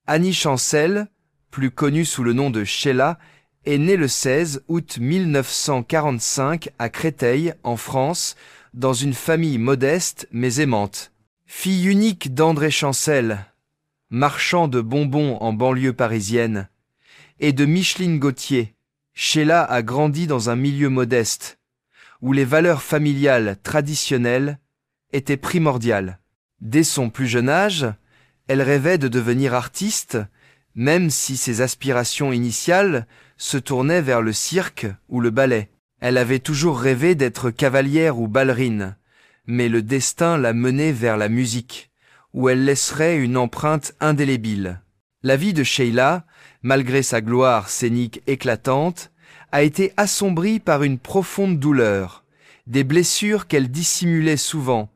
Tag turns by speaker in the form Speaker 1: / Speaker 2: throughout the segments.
Speaker 1: Annie Chancel, plus connue sous le nom de Sheila, est née le 16 août 1945 à Créteil, en France, dans une famille modeste mais aimante. Fille unique d'André Chancel, marchand de bonbons en banlieue parisienne, et de Micheline Gauthier, Sheila a grandi dans un milieu modeste, où les valeurs familiales traditionnelles étaient primordiales. Dès son plus jeune âge, elle rêvait de devenir artiste, même si ses aspirations initiales se tournaient vers le cirque ou le ballet. Elle avait toujours rêvé d'être cavalière ou ballerine, mais le destin l'a menée vers la musique, où elle laisserait une empreinte indélébile. La vie de Sheila, malgré sa gloire scénique éclatante, a été assombrie par une profonde douleur, des blessures qu'elle dissimulait souvent,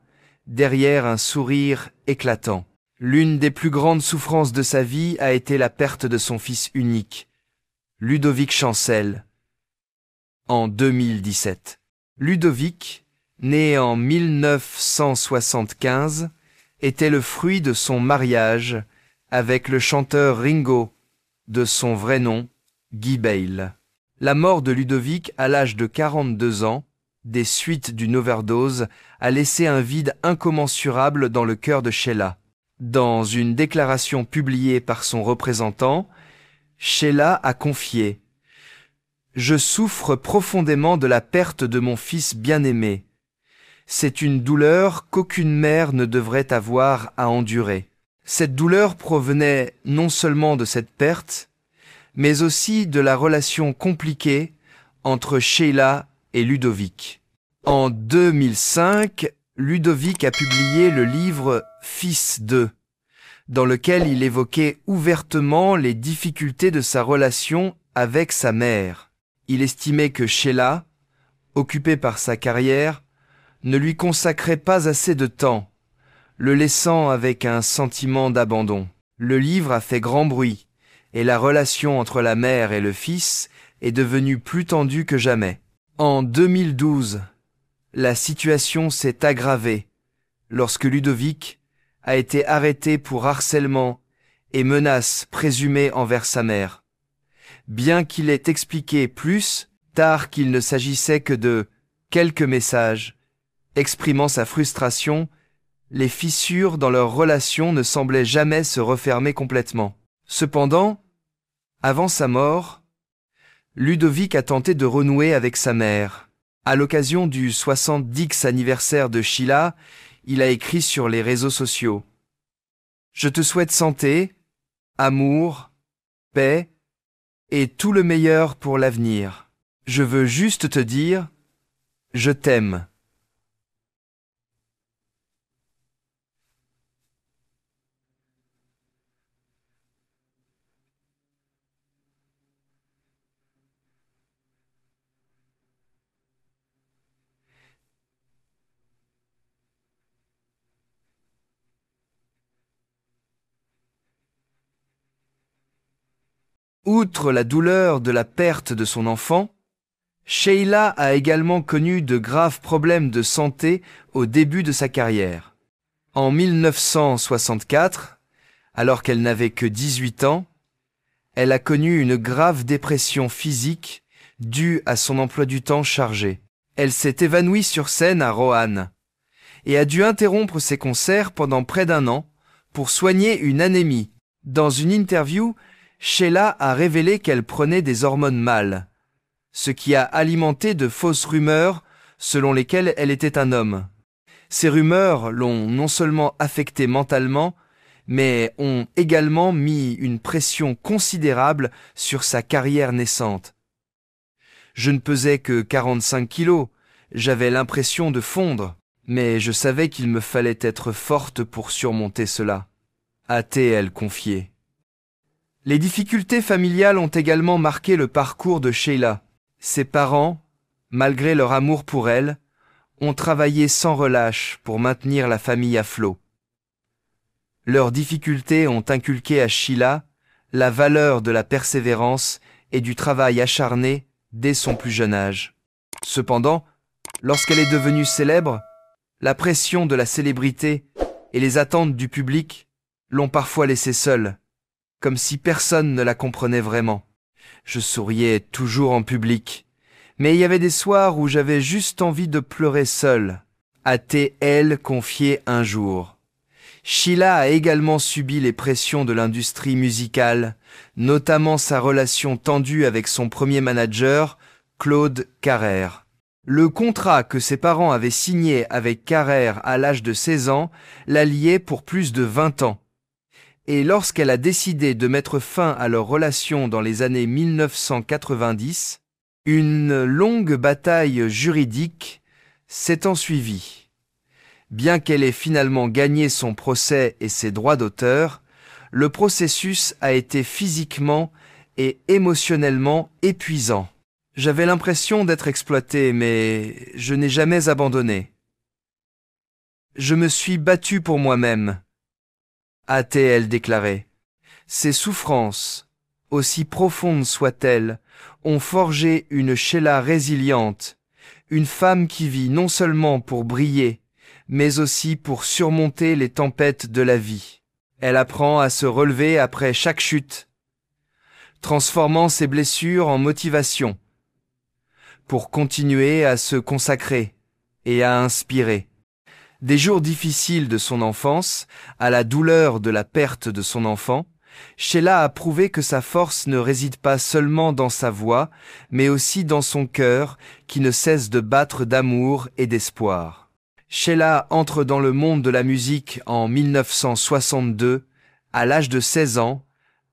Speaker 1: derrière un sourire éclatant. L'une des plus grandes souffrances de sa vie a été la perte de son fils unique, Ludovic Chancel, en 2017. Ludovic, né en 1975, était le fruit de son mariage avec le chanteur Ringo, de son vrai nom, Guy Bale. La mort de Ludovic à l'âge de 42 ans, des suites d'une overdose, a laissé un vide incommensurable dans le cœur de Sheila. Dans une déclaration publiée par son représentant, Sheila a confié « Je souffre profondément de la perte de mon fils bien-aimé. C'est une douleur qu'aucune mère ne devrait avoir à endurer. » Cette douleur provenait non seulement de cette perte, mais aussi de la relation compliquée entre Sheila et Ludovic. En 2005, Ludovic a publié le livre « Fils d'eux », dans lequel il évoquait ouvertement les difficultés de sa relation avec sa mère. Il estimait que Sheila, occupée par sa carrière, ne lui consacrait pas assez de temps, le laissant avec un sentiment d'abandon. Le livre a fait grand bruit, et la relation entre la mère et le fils est devenue plus tendue que jamais. En 2012, la situation s'est aggravée lorsque Ludovic a été arrêté pour harcèlement et menaces présumées envers sa mère. Bien qu'il ait expliqué plus tard qu'il ne s'agissait que de quelques messages, exprimant sa frustration, les fissures dans leur relation ne semblaient jamais se refermer complètement. Cependant, avant sa mort, Ludovic a tenté de renouer avec sa mère. À l'occasion du 70e anniversaire de Sheila, il a écrit sur les réseaux sociaux « Je te souhaite santé, amour, paix et tout le meilleur pour l'avenir. Je veux juste te dire « Je t'aime ». Outre la douleur de la perte de son enfant, Sheila a également connu de graves problèmes de santé au début de sa carrière. En 1964, alors qu'elle n'avait que 18 ans, elle a connu une grave dépression physique due à son emploi du temps chargé. Elle s'est évanouie sur scène à Roanne et a dû interrompre ses concerts pendant près d'un an pour soigner une anémie. Dans une interview, Sheila a révélé qu'elle prenait des hormones mâles, ce qui a alimenté de fausses rumeurs selon lesquelles elle était un homme. Ces rumeurs l'ont non seulement affectée mentalement, mais ont également mis une pression considérable sur sa carrière naissante. Je ne pesais que 45 kilos, j'avais l'impression de fondre, mais je savais qu'il me fallait être forte pour surmonter cela, a-t-elle confié. Les difficultés familiales ont également marqué le parcours de Sheila. Ses parents, malgré leur amour pour elle, ont travaillé sans relâche pour maintenir la famille à flot. Leurs difficultés ont inculqué à Sheila la valeur de la persévérance et du travail acharné dès son plus jeune âge. Cependant, lorsqu'elle est devenue célèbre, la pression de la célébrité et les attentes du public l'ont parfois laissée seule. comme si personne ne la comprenait vraiment. Je souriais toujours en public, mais il y avait des soirs où j'avais juste envie de pleurer seul, a T.L. confié un jour. Sheila a également subi les pressions de l'industrie musicale, notamment sa relation tendue avec son premier manager, Claude Carrère. Le contrat que ses parents avaient signé avec Carrère à l'âge de 16 ans la liait pour plus de 20 ans. Et lorsqu'elle a décidé de mettre fin à leur relation dans les années 1990, une longue bataille juridique s'est ensuivie. Bien qu'elle ait finalement gagné son procès et ses droits d'auteur, le processus a été physiquement et émotionnellement épuisant. J'avais l'impression d'être exploité, mais je n'ai jamais abandonné. Je me suis battu pour moi-même, a-t-elle déclaré. Ces souffrances, aussi profondes soient-elles, ont forgé une Sheila résiliente, une femme qui vit non seulement pour briller, mais aussi pour surmonter les tempêtes de la vie. Elle apprend à se relever après chaque chute, transformant ses blessures en motivation, pour continuer à se consacrer et à inspirer. Des jours difficiles de son enfance, à la douleur de la perte de son enfant, Sheila a prouvé que sa force ne réside pas seulement dans sa voix, mais aussi dans son cœur qui ne cesse de battre d'amour et d'espoir. Sheila entre dans le monde de la musique en 1962, à l'âge de 16 ans,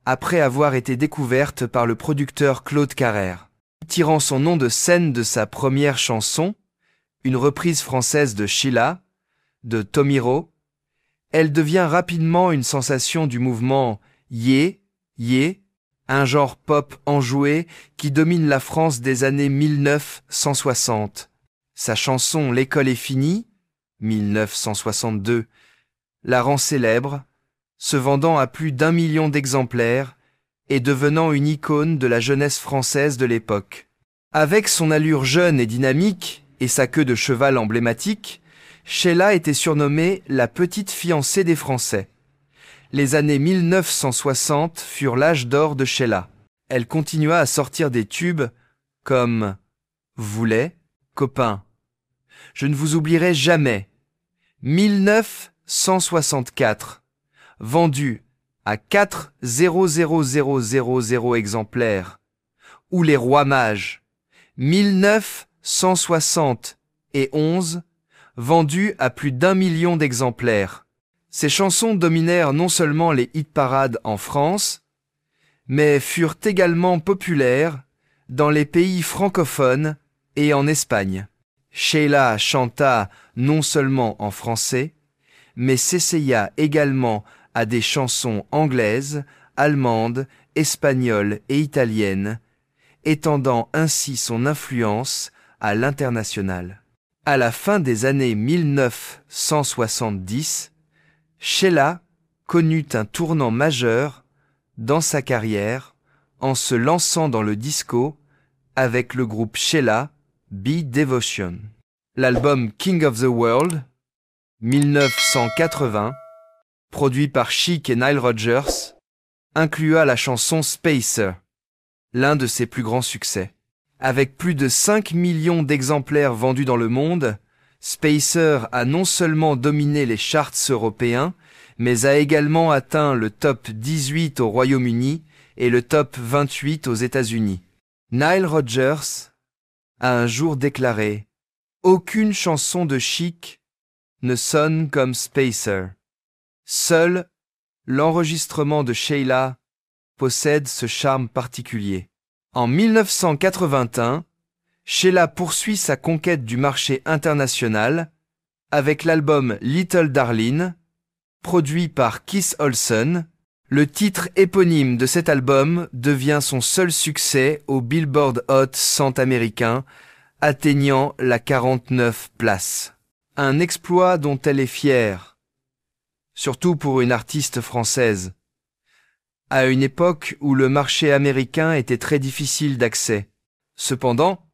Speaker 1: après avoir été découverte par le producteur Claude Carrère. Tirant son nom de scène de sa première chanson, une reprise française de Sheila, de Tomiro, elle devient rapidement une sensation du mouvement Yé, Yé, un genre pop enjoué qui domine la France des années 1960. Sa chanson L'école est finie, 1962, la rend célèbre, se vendant à plus d'1 million d'exemplaires et devenant une icône de la jeunesse française de l'époque. Avec son allure jeune et dynamique et sa queue de cheval emblématique, Sheila était surnommée la petite fiancée des Français. Les années 1960 furent l'âge d'or de Sheila. Elle continua à sortir des tubes comme « Voulait, copain ». Je ne vous oublierai jamais. 1964, vendu à 4,00000 exemplaires. Ou les Rois Mages. 1971, vendu à plus d'1 million d'exemplaires. Ces chansons dominèrent non seulement les hit-parades en France, mais furent également populaires dans les pays francophones et en Espagne. Sheila chanta non seulement en français, mais s'essaya également à des chansons anglaises, allemandes, espagnoles et italiennes, étendant ainsi son influence à l'international. À la fin des années 1970, Sheila connut un tournant majeur dans sa carrière en se lançant dans le disco avec le groupe Sheila Be Devotion. L'album King of the World, 1980, produit par Chic et Nile Rodgers, inclua la chanson Spacer, l'un de ses plus grands succès. Avec plus de 5 millions d'exemplaires vendus dans le monde, Spacer a non seulement dominé les charts européens, mais a également atteint le top 18 au Royaume-Uni et le top 28 aux États-Unis. Nile Rodgers a un jour déclaré « Aucune chanson de Chic ne sonne comme Spacer. Seul l'enregistrement de Sheila possède ce charme particulier. » En 1981, Sheila poursuit sa conquête du marché international avec l'album Little Darling, produit par Keith Olsen. Le titre éponyme de cet album devient son seul succès au Billboard Hot 100 américain, atteignant la 49e place. Un exploit dont elle est fière, surtout pour une artiste française, à une époque où le marché américain était très difficile d'accès. Cependant,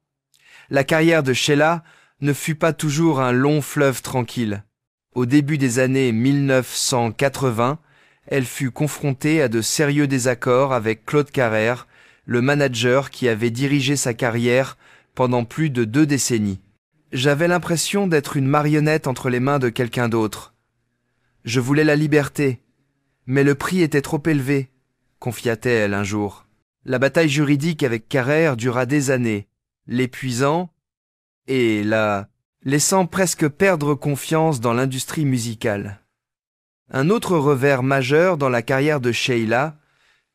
Speaker 1: la carrière de Sheila ne fut pas toujours un long fleuve tranquille. Au début des années 1980, elle fut confrontée à de sérieux désaccords avec Claude Carrère, le manager qui avait dirigé sa carrière pendant plus de 2 décennies. J'avais l'impression d'être une marionnette entre les mains de quelqu'un d'autre. Je voulais la liberté, mais le prix était trop élevé, confia-t-elle un jour. La bataille juridique avec Carrère dura des années, l'épuisant et la laissant presque perdre confiance dans l'industrie musicale. Un autre revers majeur dans la carrière de Sheila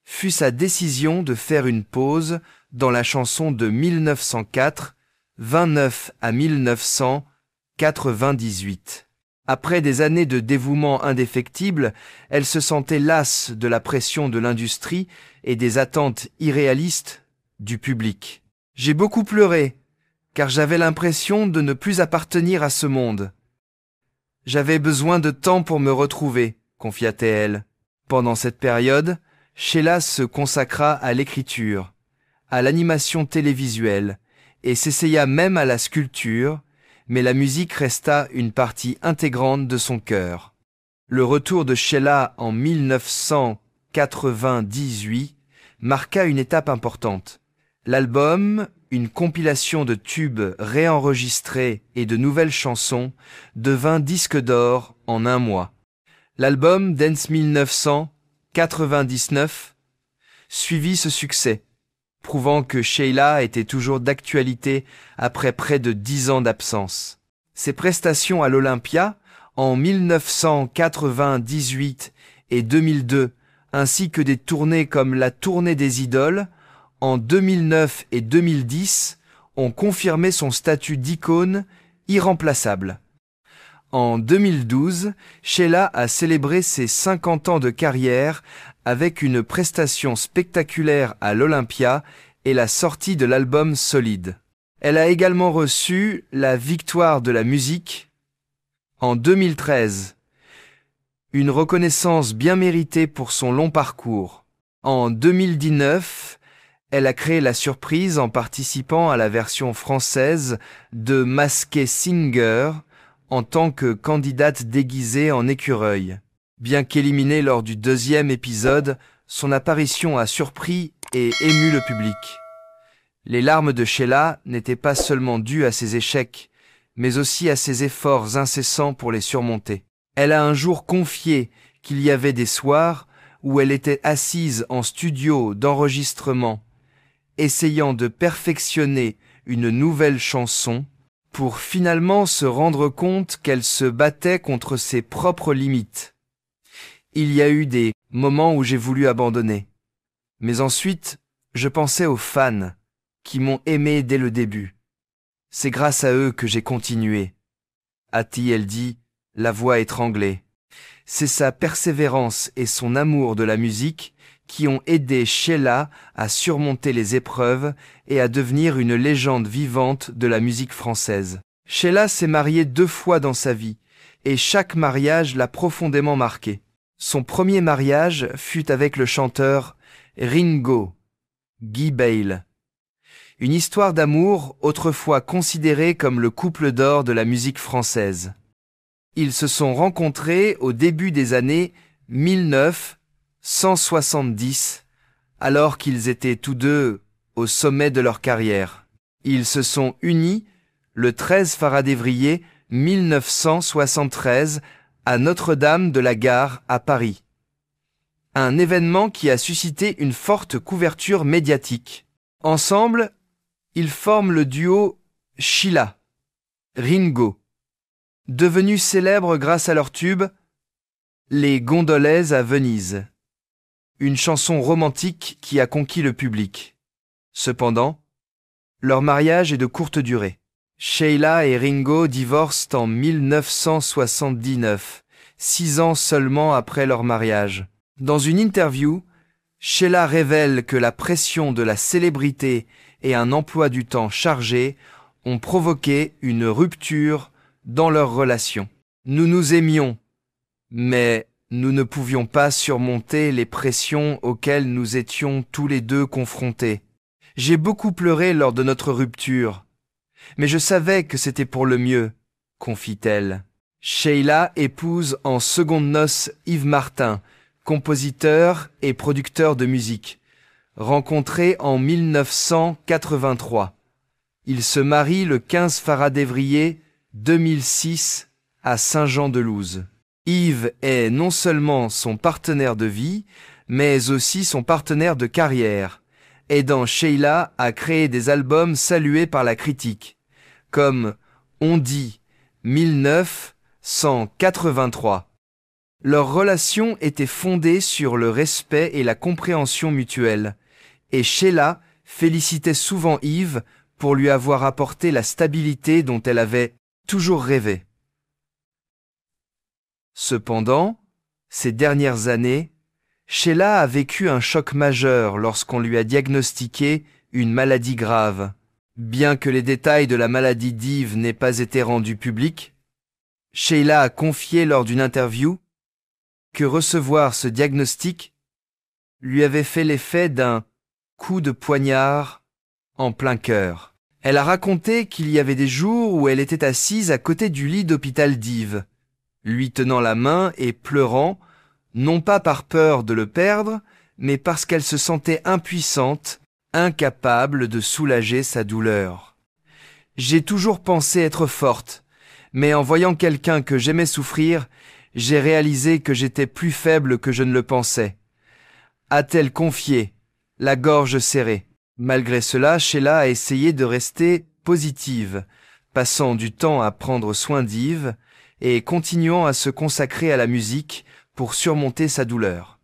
Speaker 1: fut sa décision de faire une pause dans la chanson de 1904, 29 à 1998. Après des années de dévouement indéfectible, elle se sentait lasse de la pression de l'industrie et des attentes irréalistes du public. « J'ai beaucoup pleuré, car j'avais l'impression de ne plus appartenir à ce monde. J'avais besoin de temps pour me retrouver, confia-t-elle. Pendant cette période, Sheila se consacra à l'écriture, à l'animation télévisuelle et s'essaya même à la sculpture, mais la musique resta une partie intégrante de son cœur. Le retour de Sheila en 1998 marqua une étape importante. L'album, une compilation de tubes réenregistrés et de nouvelles chansons, devint disque d'or en 1 mois. L'album Dance 1999 suivit ce succès, prouvant que Sheila était toujours d'actualité après près de 10 ans d'absence. Ses prestations à l'Olympia en 1998 et 2002, ainsi que des tournées comme la Tournée des Idoles, en 2009 et 2010, ont confirmé son statut d'icône irremplaçable. En 2012, Sheila a célébré ses 50 ans de carrière avec une prestation spectaculaire à l'Olympia et la sortie de l'album Solide. Elle a également reçu la Victoire de la musique en 2013, une reconnaissance bien méritée pour son long parcours. En 2019, elle a créé la surprise en participant à la version française de Masked Singer en tant que candidate déguisée en écureuil. Bien qu'éliminée lors du 2e épisode, son apparition a surpris et ému le public. Les larmes de Sheila n'étaient pas seulement dues à ses échecs, mais aussi à ses efforts incessants pour les surmonter. Elle a un jour confié qu'il y avait des soirs où elle était assise en studio d'enregistrement, essayant de perfectionner une nouvelle chanson, pour finalement se rendre compte qu'elle se battait contre ses propres limites. Il y a eu des moments où j'ai voulu abandonner. Mais ensuite, je pensais aux fans qui m'ont aimé dès le début. C'est grâce à eux que j'ai continué. A-t-elle dit, la voix étranglée. C'est sa persévérance et son amour de la musique qui ont aidé Sheila à surmonter les épreuves et à devenir une légende vivante de la musique française. Sheila s'est mariée 2 fois dans sa vie, et chaque mariage l'a profondément marquée. Son premier mariage fut avec le chanteur Ringo, Guy Bale. Une histoire d'amour autrefois considérée comme le couple d'or de la musique française. Ils se sont rencontrés au début des années 1970, alors qu'ils étaient tous deux au sommet de leur carrière. Ils se sont unis le 13 février 1973 à Notre-Dame de la Gare à Paris. Un événement qui a suscité une forte couverture médiatique. Ensemble, ils forment le duo Sheila, Ringo, devenu célèbre grâce à leur tube Les Gondolaises à Venise, une chanson romantique qui a conquis le public. Cependant, leur mariage est de courte durée. Sheila et Ringo divorcent en 1979, 6 ans seulement après leur mariage. Dans une interview, Sheila révèle que la pression de la célébrité et un emploi du temps chargé ont provoqué une rupture dans leur relation. Nous nous aimions, mais nous ne pouvions pas surmonter les pressions auxquelles nous étions tous les deux confrontés. J'ai beaucoup pleuré lors de notre rupture, mais je savais que c'était pour le mieux, confie-t-elle. Sheila épouse en secondes noces Yves Martin, compositeur et producteur de musique, rencontré en 1983. Il se marie le 15 février 2006 à Saint-Jean-de-Luz. Yves est non seulement son partenaire de vie, mais aussi son partenaire de carrière, aidant Sheila à créer des albums salués par la critique, comme On dit 1983. Leur relation était fondée sur le respect et la compréhension mutuelle, et Sheila félicitait souvent Yves pour lui avoir apporté la stabilité dont elle avait toujours rêvé. Cependant, ces dernières années, Sheila a vécu un choc majeur lorsqu'on lui a diagnostiqué une maladie grave. Bien que les détails de la maladie d'Yves n'aient pas été rendus publics, Sheila a confié lors d'une interview que recevoir ce diagnostic lui avait fait l'effet d'un coup de poignard en plein cœur. Elle a raconté qu'il y avait des jours où elle était assise à côté du lit d'hôpital d'Yves, lui tenant la main et pleurant, non pas par peur de le perdre, mais parce qu'elle se sentait impuissante, incapable de soulager sa douleur. J'ai toujours pensé être forte, mais en voyant quelqu'un que j'aimais souffrir, j'ai réalisé que j'étais plus faible que je ne le pensais. A-t-elle confié, la gorge serrée. Malgré cela, Sheila a essayé de rester positive, passant du temps à prendre soin d'Yves et continuant à se consacrer à la musique pour surmonter sa douleur.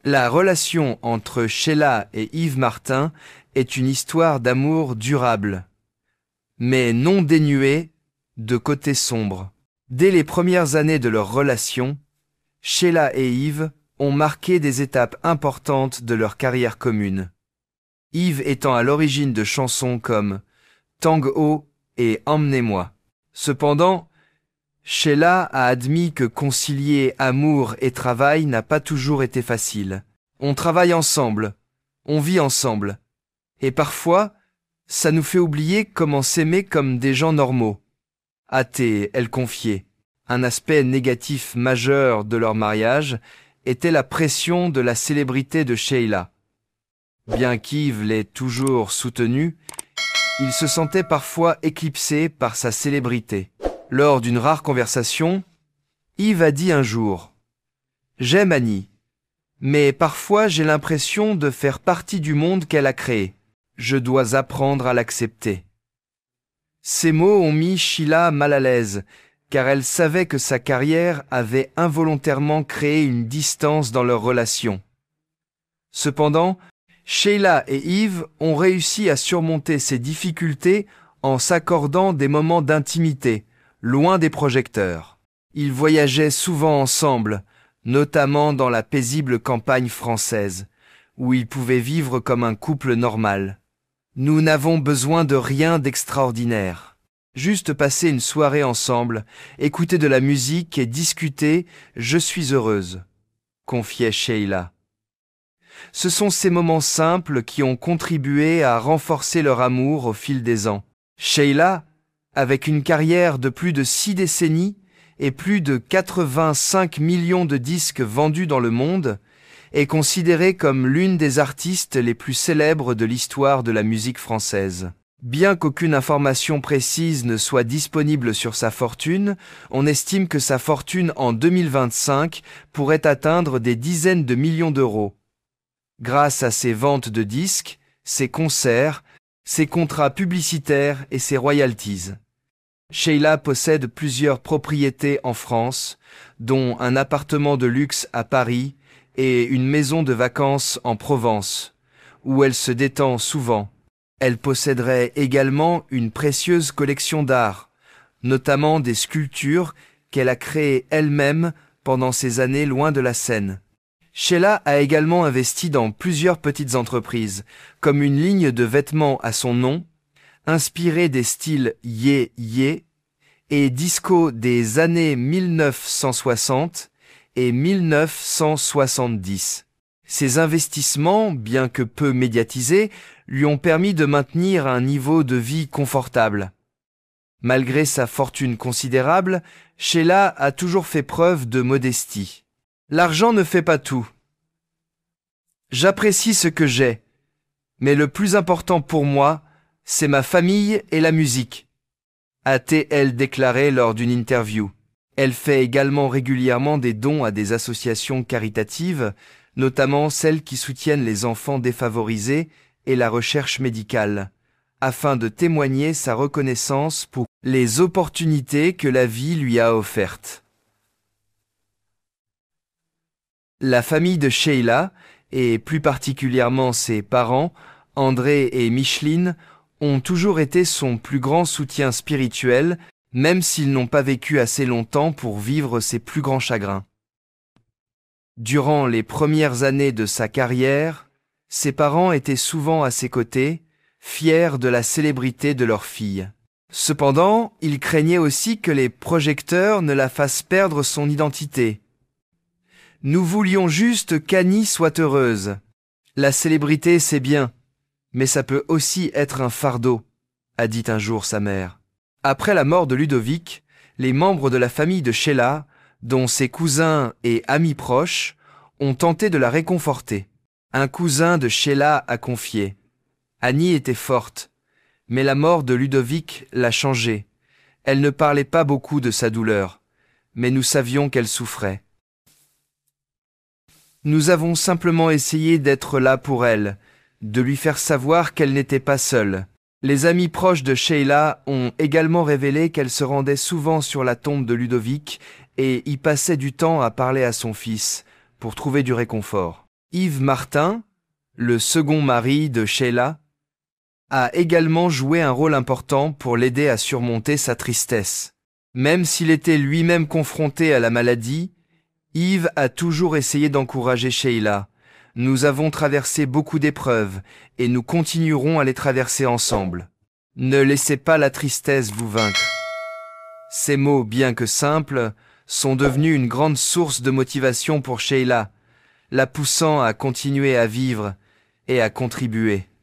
Speaker 1: La relation entre Sheila et Yves Martin est une histoire d'amour durable, mais non dénuée de côté sombre. Dès les premières années de leur relation, Sheila et Yves ont marqué des étapes importantes de leur carrière commune. Yves étant à l'origine de chansons comme Tango et Emmenez-moi. Cependant, Sheila a admis que concilier amour et travail n'a pas toujours été facile. On travaille ensemble, on vit ensemble, et parfois, ça nous fait oublier comment s'aimer comme des gens normaux. A-t-elle confié. Un aspect négatif majeur de leur mariage était la pression de la célébrité de Sheila. Bien qu'Yves l'ait toujours soutenue, il se sentait parfois éclipsé par sa célébrité. Lors d'une rare conversation, Yves a dit un jour « J'aime Annie, mais parfois j'ai l'impression de faire partie du monde qu'elle a créé. Je dois apprendre à l'accepter. » Ces mots ont mis Sheila mal à l'aise, car elle savait que sa carrière avait involontairement créé une distance dans leur relation. Cependant, Sheila et Yves ont réussi à surmonter ces difficultés en s'accordant des moments d'intimité, loin des projecteurs. Ils voyageaient souvent ensemble, notamment dans la paisible campagne française, où ils pouvaient vivre comme un couple normal. Nous n'avons besoin de rien d'extraordinaire. Juste passer une soirée ensemble, écouter de la musique et discuter, je suis heureuse, confiait Sheila. Ce sont ces moments simples qui ont contribué à renforcer leur amour au fil des ans. Sheila, avec une carrière de plus de 6 décennies et plus de 85 millions de disques vendus dans le monde, est considérée comme l'une des artistes les plus célèbres de l'histoire de la musique française. Bien qu'aucune information précise ne soit disponible sur sa fortune, on estime que sa fortune en 2025 pourrait atteindre des dizaines de millions d'euros. Grâce à ses ventes de disques, ses concerts, ses contrats publicitaires et ses royalties. Sheila possède plusieurs propriétés en France, dont un appartement de luxe à Paris et une maison de vacances en Provence, où elle se détend souvent. Elle posséderait également une précieuse collection d'art, notamment des sculptures qu'elle a créées elle-même pendant ses années loin de la scène. Sheila a également investi dans plusieurs petites entreprises, comme une ligne de vêtements à son nom, inspirée des styles yé et disco des années 1960 et 1970. Ces investissements, bien que peu médiatisés, lui ont permis de maintenir un niveau de vie confortable. Malgré sa fortune considérable, Sheila a toujours fait preuve de modestie. L'argent ne fait pas tout. J'apprécie ce que j'ai, mais le plus important pour moi, c'est ma famille et la musique, a-t-elle déclaré lors d'une interview. Elle fait également régulièrement des dons à des associations caritatives, notamment celles qui soutiennent les enfants défavorisés et la recherche médicale, afin de témoigner sa reconnaissance pour les opportunités que la vie lui a offertes. La famille de Sheila, et plus particulièrement ses parents, André et Micheline, ont toujours été son plus grand soutien spirituel, même s'ils n'ont pas vécu assez longtemps pour vivre ses plus grands chagrins. Durant les premières années de sa carrière, ses parents étaient souvent à ses côtés, fiers de la célébrité de leur fille. Cependant, ils craignaient aussi que les projecteurs ne la fassent perdre son identité. « Nous voulions juste qu'Annie soit heureuse. La célébrité, c'est bien, mais ça peut aussi être un fardeau, a dit un jour sa mère. » Après la mort de Ludovic, les membres de la famille de Sheila, dont ses cousins et amis proches, ont tenté de la réconforter. Un cousin de Sheila a confié « Annie était forte, mais la mort de Ludovic l'a changée. Elle ne parlait pas beaucoup de sa douleur, mais nous savions qu'elle souffrait. Nous avons simplement essayé d'être là pour elle, de lui faire savoir qu'elle n'était pas seule. » Les amis proches de Sheila ont également révélé qu'elle se rendait souvent sur la tombe de Ludovic et y passait du temps à parler à son fils pour trouver du réconfort. Yves Martin, le second mari de Sheila, a également joué un rôle important pour l'aider à surmonter sa tristesse. Même s'il était lui-même confronté à la maladie, Yves a toujours essayé d'encourager Sheila. « Nous avons traversé beaucoup d'épreuves et nous continuerons à les traverser ensemble. Ne laissez pas la tristesse vous vaincre. » Ces mots, bien que simples, sont devenus une grande source de motivation pour Sheila, la poussant à continuer à vivre et à contribuer.